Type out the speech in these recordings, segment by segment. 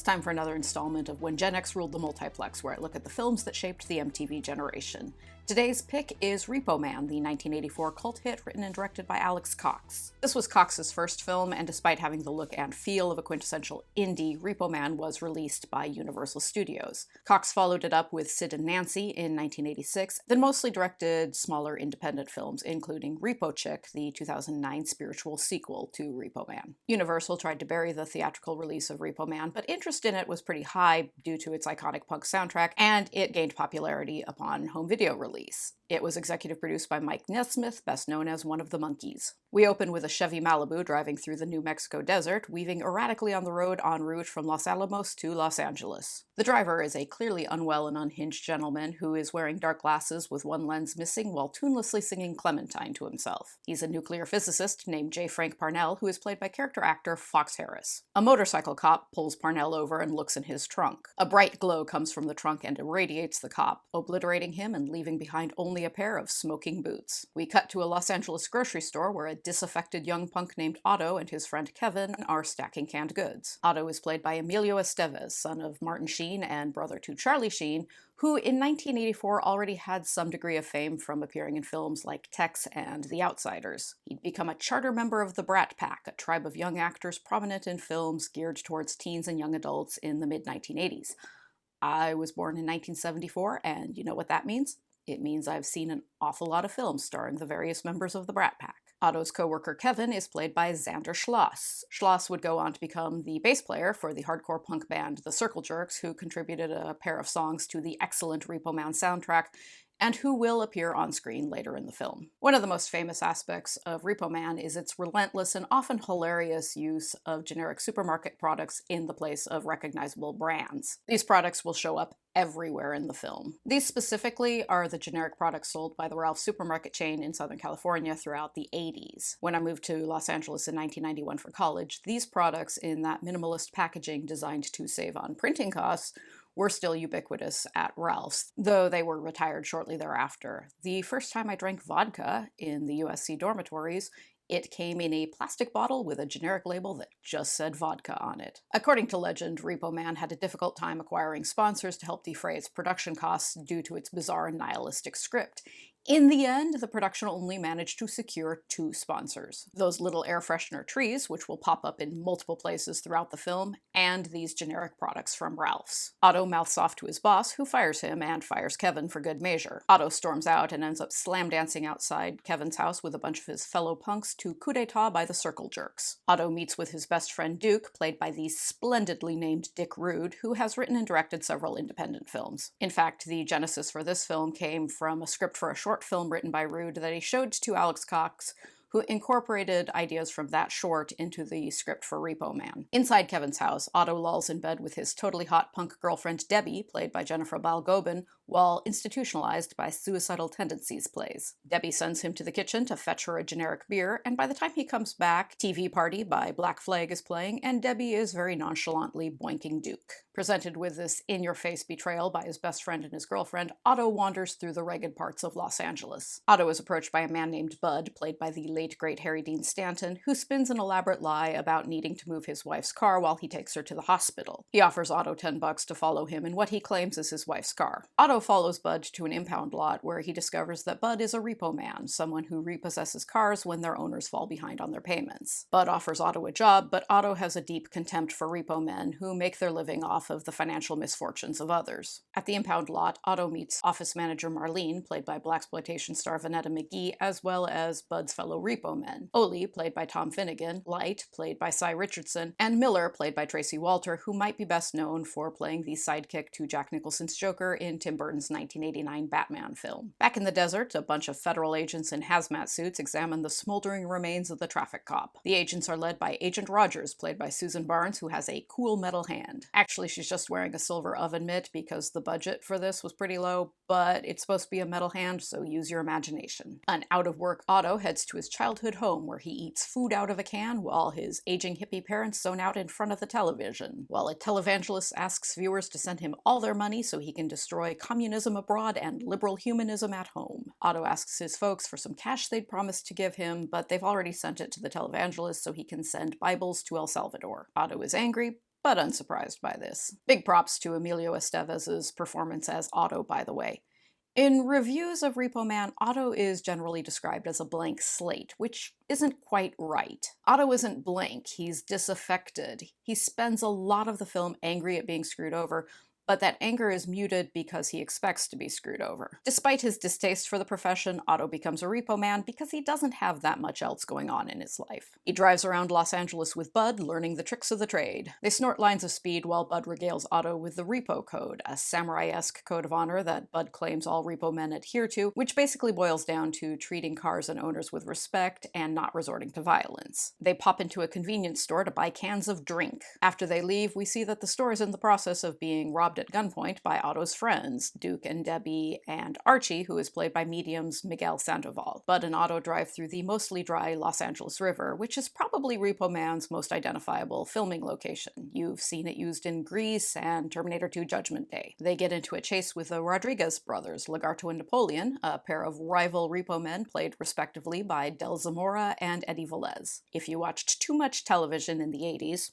It's time for another installment of When Gen X Ruled the Multiplex, where I look at the films that shaped the MTV generation. Today's pick is Repo Man, the 1984 cult hit written and directed by Alex Cox. This was Cox's first film, and despite having the look and feel of a quintessential indie, Repo Man was released by Universal Studios. Cox followed it up with Sid and Nancy in 1986, then mostly directed smaller independent films, including Repo Chick, the 2009 spiritual sequel to Repo Man. Universal tried to bury the theatrical release of Repo Man, but interest in it was pretty high due to its iconic punk soundtrack, and it gained popularity upon home video release. It was executive produced by Mike Nesmith, best known as one of the Monkees. We open with a Chevy Malibu driving through the New Mexico desert, weaving erratically on the road en route from Los Alamos to Los Angeles. The driver is a clearly unwell and unhinged gentleman who is wearing dark glasses with one lens missing while tunelessly singing Clementine to himself. He's a nuclear physicist named J. Frank Parnell, who is played by character actor Fox Harris. A motorcycle cop pulls Parnell over and looks in his trunk. A bright glow comes from the trunk and irradiates the cop, obliterating him and leaving behind only a pair of smoking boots. We cut to a Los Angeles grocery store where a disaffected young punk named Otto and his friend Kevin are stacking canned goods. Otto is played by Emilio Estevez, son of Martin Sheen and brother to Charlie Sheen, who in 1984 already had some degree of fame from appearing in films like Tex and The Outsiders. He'd become a charter member of the Brat Pack, a tribe of young actors prominent in films geared towards teens and young adults in the mid-1980s. I was born in 1974, and you know what that means? It means I've seen an awful lot of films starring the various members of the Brat Pack. Otto's co-worker Kevin is played by Xander Schloss. Schloss would go on to become the bass player for the hardcore punk band The Circle Jerks, who contributed a pair of songs to the excellent Repo Man soundtrack, and who will appear on screen later in the film. One of the most famous aspects of Repo Man is its relentless and often hilarious use of generic supermarket products in the place of recognizable brands. These products will show up everywhere in the film. These specifically are the generic products sold by the Ralph's supermarket chain in Southern California throughout the 80s. When I moved to Los Angeles in 1991 for college, these products in that minimalist packaging designed to save on printing costs were still ubiquitous at Ralph's, though they were retired shortly thereafter. The first time I drank vodka in the USC dormitories, it came in a plastic bottle with a generic label that just said vodka on it. According to legend, Repo Man had a difficult time acquiring sponsors to help defray its production costs due to its bizarre and nihilistic script. In the end, the production only managed to secure 2 sponsors. Those little air freshener trees, which will pop up in multiple places throughout the film, and these generic products from Ralph's. Otto mouths off to his boss, who fires him and fires Kevin for good measure. Otto storms out and ends up slam dancing outside Kevin's house with a bunch of his fellow punks to coup d'etat by the Circle Jerks. Otto meets with his best friend Duke, played by the splendidly named Dick Rude, who has written and directed several independent films. In fact, the genesis for this film came from a script for a short film written by Rude that he showed to Alex Cox, who incorporated ideas from that short into the script for Repo Man. Inside Kevin's house, Otto lolls in bed with his totally hot punk girlfriend Debbie, played by Jennifer Balgobin, while Institutionalized by Suicidal Tendencies plays. Debbie sends him to the kitchen to fetch her a generic beer, and by the time he comes back, TV Party by Black Flag is playing, and Debbie is very nonchalantly boinking Duke. Presented with this in-your-face betrayal by his best friend and his girlfriend, Otto wanders through the ragged parts of Los Angeles. Otto is approached by a man named Bud, played by the late great Harry Dean Stanton, who spins an elaborate lie about needing to move his wife's car while he takes her to the hospital. He offers Otto $10 to follow him in what he claims is his wife's car. Otto follows Bud to an impound lot where he discovers that Bud is a repo man, someone who repossesses cars when their owners fall behind on their payments. Bud offers Otto a job, but Otto has a deep contempt for repo men who make their living off of the financial misfortunes of others. At the impound lot, Otto meets office manager Marlene, played by blaxploitation star Vanetta McGee, as well as Bud's fellow repo men. Oli, played by Tom Finnegan, Light, played by Cy Richardson, and Miller, played by Tracy Walter, who might be best known for playing the sidekick to Jack Nicholson's Joker in Tim Burton's 1989 Batman film. Back in the desert, a bunch of federal agents in hazmat suits examine the smoldering remains of the traffic cop. The agents are led by Agent Rogers, played by Susan Barnes, who has a cool metal hand. Actually, she's just wearing a silver oven mitt because the budget for this was pretty low, but it's supposed to be a metal hand, so use your imagination. An out-of-work Otto heads to his childhood home where he eats food out of a can while his aging hippie parents zone out in front of the television, while a televangelist asks viewers to send him all their money so he can destroy communism abroad and liberal humanism at home. Otto asks his folks for some cash they'd promised to give him, but they've already sent it to the televangelist so he can send Bibles to El Salvador. Otto is angry, but unsurprised by this. Big props to Emilio Estevez's performance as Otto, by the way. In reviews of Repo Man, Otto is generally described as a blank slate, which isn't quite right. Otto isn't blank, he's disaffected. He spends a lot of the film angry at being screwed over, but that anger is muted because he expects to be screwed over. Despite his distaste for the profession, Otto becomes a repo man because he doesn't have that much else going on in his life. He drives around Los Angeles with Bud, learning the tricks of the trade. They snort lines of speed while Bud regales Otto with the repo code, a samurai-esque code of honor that Bud claims all repo men adhere to, which basically boils down to treating cars and owners with respect and not resorting to violence. They pop into a convenience store to buy cans of drink. After they leave, we see that the store is in the process of being robbed at gunpoint by Otto's friends, Duke and Debbie, and Archie, who is played by mediums Miguel Sandoval. Bud and Otto drive through the mostly dry Los Angeles River, which is probably Repo Man's most identifiable filming location. You've seen it used in Grease and Terminator 2 Judgment Day. They get into a chase with the Rodriguez brothers, Lagarto and Napoleon, a pair of rival repo men played respectively by Del Zamora and Eddie Velez. If you watched too much television in the 80s,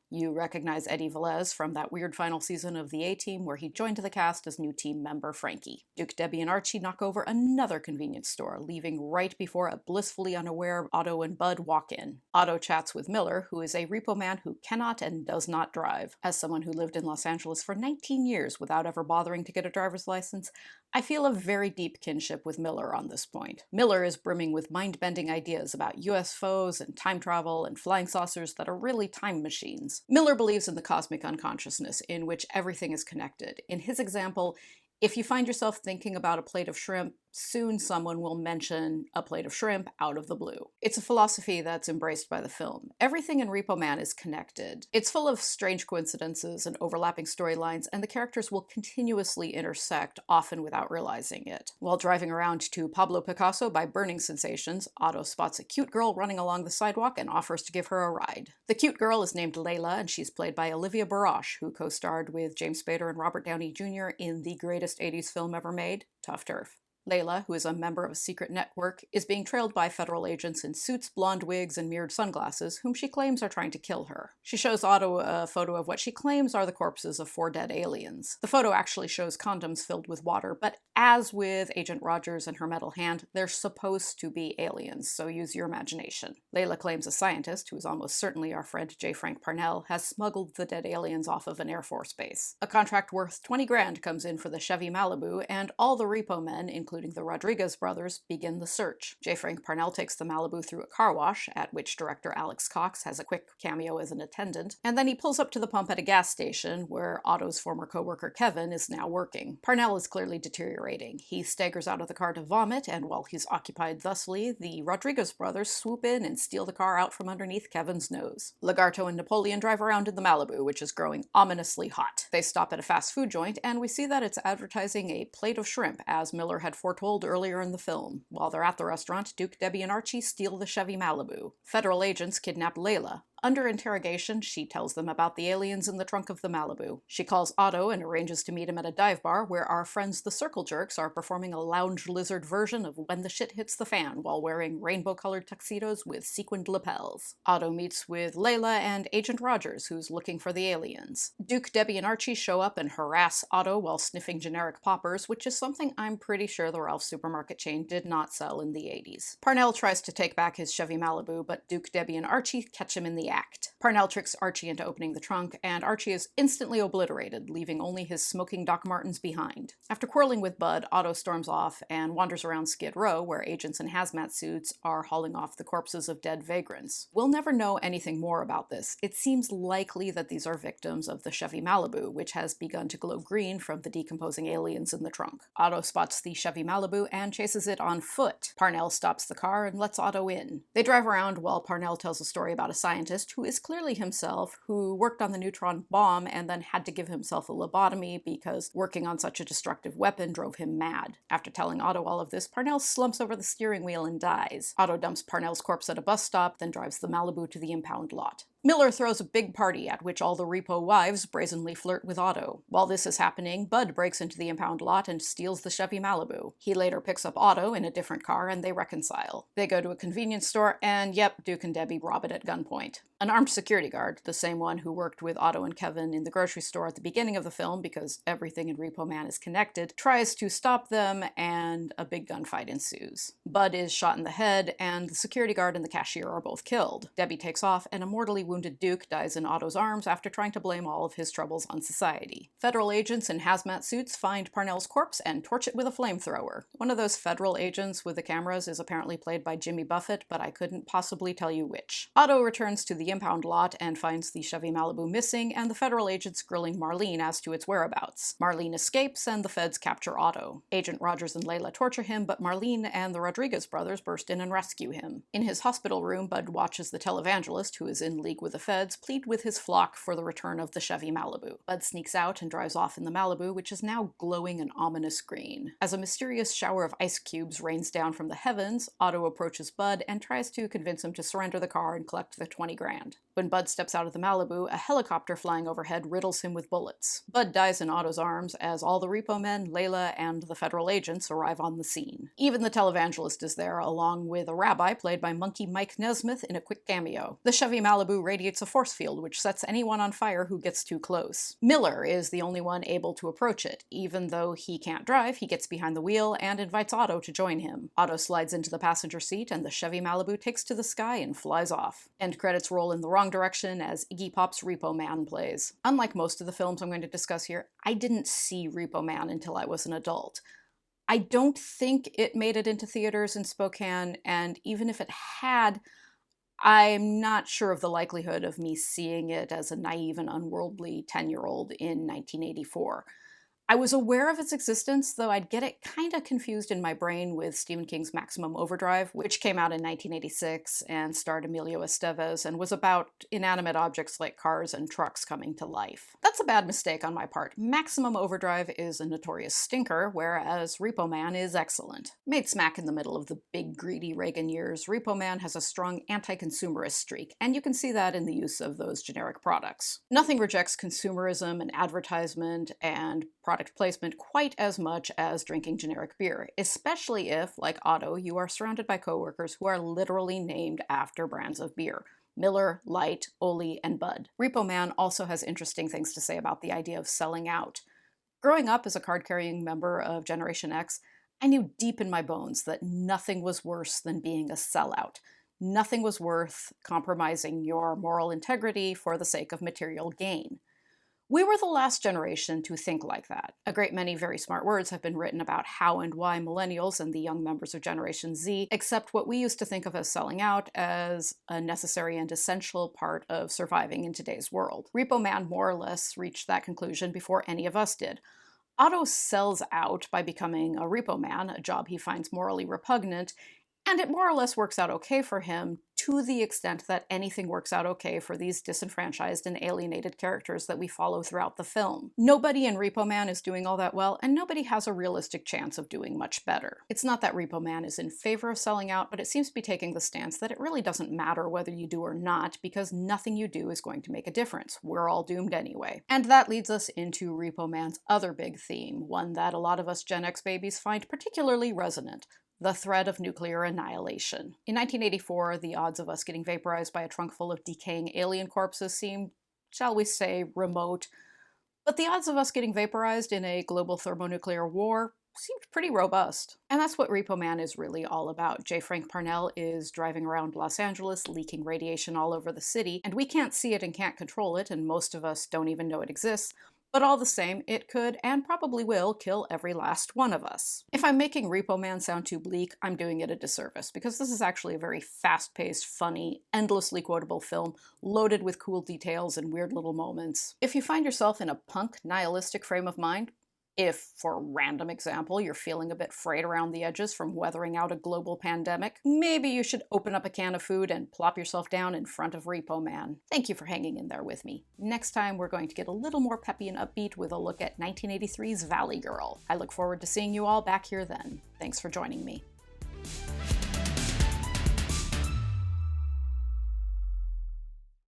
you recognize Eddie Velez from that weird final season of The A-Team where he joined the cast as new team member Frankie. Duke, Debbie, and Archie knock over another convenience store, leaving right before a blissfully unaware Otto and Bud walk in. Otto chats with Miller, who is a repo man who cannot and does not drive. As someone who lived in Los Angeles for 19 years without ever bothering to get a driver's license, I feel a very deep kinship with Miller on this point. Miller is brimming with mind-bending ideas about UFOs and time travel and flying saucers that are really time machines. Miller believes in the cosmic unconsciousness, in which everything is connected. In his example, if you find yourself thinking about a plate of shrimp, soon someone will mention a plate of shrimp out of the blue. It's a philosophy that's embraced by the film. Everything in Repo Man is connected. It's full of strange coincidences and overlapping storylines, and the characters will continuously intersect, often without realizing it. While driving around to Pablo Picasso by Burning Sensations, Otto spots a cute girl running along the sidewalk and offers to give her a ride. The cute girl is named Layla, and she's played by Olivia Barash, who co-starred with James Spader and Robert Downey Jr. in the greatest 80s film ever made, Tough Turf. Layla, who is a member of a secret network, is being trailed by federal agents in suits, blonde wigs, and mirrored sunglasses, whom she claims are trying to kill her. She shows Otto a photo of what she claims are the corpses of 4 dead aliens. The photo actually shows condoms filled with water, but as with Agent Rogers and her metal hand, they're supposed to be aliens, so use your imagination. Layla claims a scientist, who is almost certainly our friend J. Frank Parnell, has smuggled the dead aliens off of an Air Force base. A contract worth 20 grand comes in for the Chevy Malibu, and all the repo men, including the Rodriguez brothers, begin the search. J. Frank Parnell takes the Malibu through a car wash, at which director Alex Cox has a quick cameo as an attendant, and then he pulls up to the pump at a gas station where Otto's former co-worker Kevin is now working. Parnell is clearly deteriorating. He staggers out of the car to vomit, and while he's occupied thusly, the Rodriguez brothers swoop in and steal the car out from underneath Kevin's nose. Lagarto and Napoleon drive around in the Malibu, which is growing ominously hot. They stop at a fast food joint, and we see that it's advertising a plate of shrimp, as Miller had foretold earlier in the film. While they're at the restaurant, Duke, Debbie, and Archie steal the Chevy Malibu. Federal agents kidnap Layla. Under interrogation, she tells them about the aliens in the trunk of the Malibu. She calls Otto and arranges to meet him at a dive bar where our friends the Circle Jerks are performing a lounge lizard version of When the Shit Hits the Fan while wearing rainbow-colored tuxedos with sequined lapels. Otto meets with Layla and Agent Rogers, who's looking for the aliens. Duke, Debbie, and Archie show up and harass Otto while sniffing generic poppers, which is something I'm pretty sure the Ralph supermarket chain did not sell in the 80s. Parnell tries to take back his Chevy Malibu, but Duke, Debbie, and Archie catch him in the act. Parnell tricks Archie into opening the trunk, and Archie is instantly obliterated, leaving only his smoking Doc Martens behind. After quarreling with Bud, Otto storms off and wanders around Skid Row, where agents in hazmat suits are hauling off the corpses of dead vagrants. We'll never know anything more about this. It seems likely that these are victims of the Chevy Malibu, which has begun to glow green from the decomposing aliens in the trunk. Otto spots the Chevy Malibu and chases it on foot. Parnell stops the car and lets Otto in. They drive around while Parnell tells a story about a scientist who is clearly himself, who worked on the neutron bomb and then had to give himself a lobotomy because working on such a destructive weapon drove him mad. After telling Otto all of this, Parnell slumps over the steering wheel and dies. Otto dumps Parnell's corpse at a bus stop, then drives the Malibu to the impound lot. Miller throws a big party at which all the Repo wives brazenly flirt with Otto. While this is happening, Bud breaks into the impound lot and steals the Chevy Malibu. He later picks up Otto in a different car and they reconcile. They go to a convenience store and, yep, Duke and Debbie rob it at gunpoint. An armed security guard, the same one who worked with Otto and Kevin in the grocery store at the beginning of the film because everything in Repo Man is connected, tries to stop them and a big gunfight ensues. Bud is shot in the head and the security guard and the cashier are both killed. Debbie takes off and a mortally wounded Duke dies in Otto's arms after trying to blame all of his troubles on society. Federal agents in hazmat suits find Parnell's corpse and torch it with a flamethrower. One of those federal agents with the cameras is apparently played by Jimmy Buffett, but I couldn't possibly tell you which. Otto returns to the impound lot and finds the Chevy Malibu missing and the federal agents grilling Marlene as to its whereabouts. Marlene escapes and the feds capture Otto. Agent Rogers and Layla torture him, but Marlene and the Rodriguez brothers burst in and rescue him. In his hospital room, Bud watches the televangelist, who is in league with the feds, plead with his flock for the return of the Chevy Malibu. Bud sneaks out and drives off in the Malibu, which is now glowing an ominous green. As a mysterious shower of ice cubes rains down from the heavens, Otto approaches Bud and tries to convince him to surrender the car and collect the 20 grand. When Bud steps out of the Malibu, a helicopter flying overhead riddles him with bullets. Bud dies in Otto's arms as all the Repo men, Layla, and the federal agents arrive on the scene. Even the televangelist is there, along with a rabbi played by Monkey Mike Nesmith in a quick cameo. The Chevy Malibu radiates a force field which sets anyone on fire who gets too close. Miller is the only one able to approach it. Even though he can't drive, he gets behind the wheel and invites Otto to join him. Otto slides into the passenger seat and the Chevy Malibu takes to the sky and flies off. End credits roll in the wrong direction as Iggy Pop's Repo Man plays. Unlike most of the films I'm going to discuss here, I didn't see Repo Man until I was an adult. I don't think it made it into theaters in Spokane, and even if it had, I'm not sure of the likelihood of me seeing it as a naive and unworldly 10-year-old in 1984. I was aware of its existence, though I'd get it kind of confused in my brain with Stephen King's Maximum Overdrive, which came out in 1986 and starred Emilio Estevez and was about inanimate objects like cars and trucks coming to life. That's a bad mistake on my part. Maximum Overdrive is a notorious stinker, whereas Repo Man is excellent. Made smack in the middle of the big greedy Reagan years, Repo Man has a strong anti-consumerist streak, and you can see that in the use of those generic products. Nothing rejects consumerism and advertisement and product placement quite as much as drinking generic beer, especially if, like Otto, you are surrounded by coworkers who are literally named after brands of beer. Miller, Light, Oli, and Bud. Repo Man also has interesting things to say about the idea of selling out. Growing up as a card-carrying member of Generation X, I knew deep in my bones that nothing was worse than being a sellout. Nothing was worth compromising your moral integrity for the sake of material gain. We were the last generation to think like that. A great many very smart words have been written about how and why millennials and the young members of Generation Z accept what we used to think of as selling out as a necessary and essential part of surviving in today's world. Repo Man more or less reached that conclusion before any of us did. Otto sells out by becoming a Repo Man, a job he finds morally repugnant, and it more or less works out okay for him to the extent that anything works out okay for these disenfranchised and alienated characters that we follow throughout the film. Nobody in Repo Man is doing all that well, and nobody has a realistic chance of doing much better. It's not that Repo Man is in favor of selling out, but it seems to be taking the stance that it really doesn't matter whether you do or not, because nothing you do is going to make a difference. We're all doomed anyway. And that leads us into Repo Man's other big theme, one that a lot of us Gen X babies find particularly resonant: the threat of nuclear annihilation. In 1984, the odds of us getting vaporized by a trunk full of decaying alien corpses seemed, shall we say, remote, but the odds of us getting vaporized in a global thermonuclear war seemed pretty robust. And that's what Repo Man is really all about. J. Frank Parnell is driving around Los Angeles, leaking radiation all over the city, and we can't see it and can't control it, and most of us don't even know it exists. But all the same, it could, and probably will, kill every last one of us. If I'm making Repo Man sound too bleak, I'm doing it a disservice, because this is actually a very fast-paced, funny, endlessly quotable film, loaded with cool details and weird little moments. If you find yourself in a punk, nihilistic frame of mind, if, for a random example, you're feeling a bit frayed around the edges from weathering out a global pandemic, maybe you should open up a can of food and plop yourself down in front of Repo Man. Thank you for hanging in there with me. Next time, we're going to get a little more peppy and upbeat with a look at 1983's Valley Girl. I look forward to seeing you all back here then. Thanks for joining me.